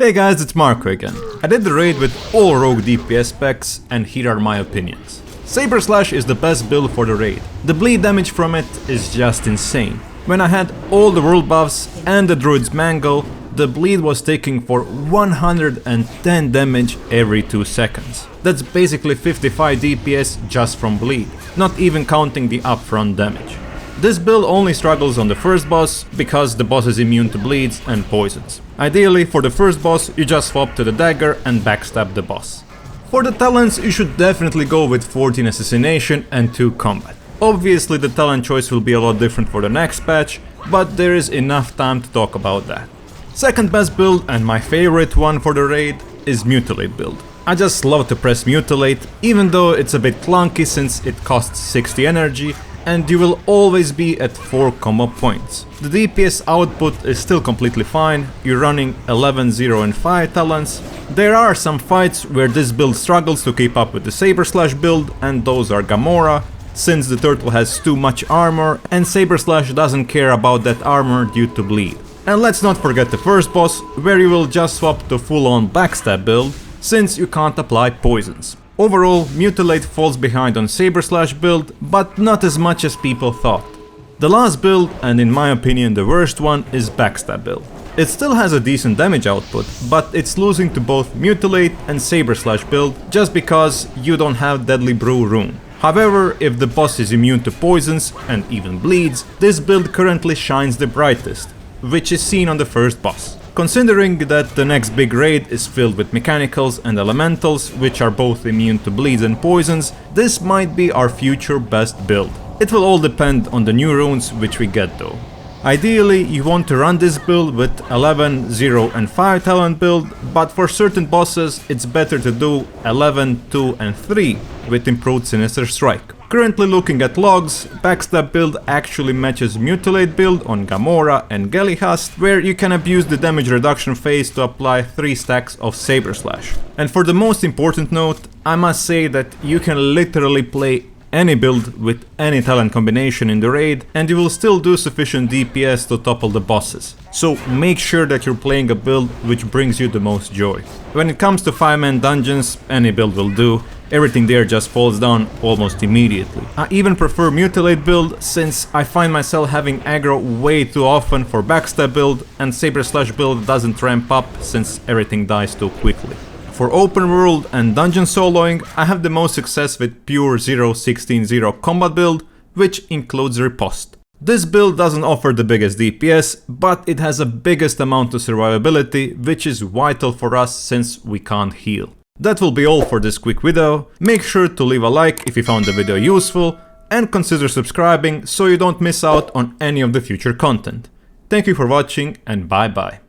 Hey guys, it's Marco again. I did the raid with all rogue DPS specs and here are my opinions. Saber Slash is the best build for the raid. The bleed damage from it is just insane. When I had all the world buffs and the druid's mangle, the bleed was taking for 110 damage every 2 seconds. That's basically 55 DPS just from bleed, not even counting the upfront damage. This build only struggles on the first boss because the boss is immune to bleeds and poisons. Ideally, for the first boss, you just swap to the dagger and backstab the boss. For the talents, you should definitely go with 14 assassination and 2 combat. Obviously, the talent choice will be a lot different for the next patch, but there is enough time to talk about that. Second best build, and my favorite one for the raid, is Mutilate build. I just love to press Mutilate, even though it's a bit clunky since it costs 60 energy, and you will always be at 4 combo points. The DPS output is still completely fine, you're running 11, 0 and 5 talents. There are some fights where this build struggles to keep up with the Saber Slash build, and those are Gamora, since the turtle has too much armor and Saber Slash doesn't care about that armor due to bleed. And let's not forget the first boss, where you will just swap to full-on Backstab build, since you can't apply poisons. Overall, Mutilate falls behind on Saber Slash build, but not as much as people thought. The last build, and in my opinion the worst one, is Backstab build. It still has a decent damage output, but it's losing to both Mutilate and Saber Slash build just because you don't have Deadly Brew rune. However, if the boss is immune to poisons and even bleeds, this build currently shines the brightest, which is seen on the first boss. Considering that the next big raid is filled with mechanicals and elementals, which are both immune to bleeds and poisons, this might be our future best build. It will all depend on the new runes which we get though. Ideally, you want to run this build with 11, 0 and 5 talent build, but for certain bosses it's better to do 11, 2 and 3 with improved Sinister Strike. Currently looking at logs, Backstab build actually matches Mutilate build on Gamora and Gelihast, where you can abuse the damage reduction phase to apply 3 stacks of Saber Slash. And for the most important note, I must say that you can literally play any build with any talent combination in the raid and you will still do sufficient DPS to topple the bosses. So make sure that you're playing a build which brings you the most joy. When it comes to 5-man dungeons, any build will do. Everything there just falls down almost immediately. I even prefer Mutilate build since I find myself having aggro way too often for Backstab build and Saber Slash build doesn't ramp up since everything dies too quickly. For open world and dungeon soloing, I have the most success with pure 0-16-0 combat build, which includes Riposte. This build doesn't offer the biggest DPS, but it has the biggest amount of survivability, which is vital for us since we can't heal. That will be all for this quick video. Make sure to leave a like if you found the video useful, and consider subscribing so you don't miss out on any of the future content. Thank you for watching and bye bye.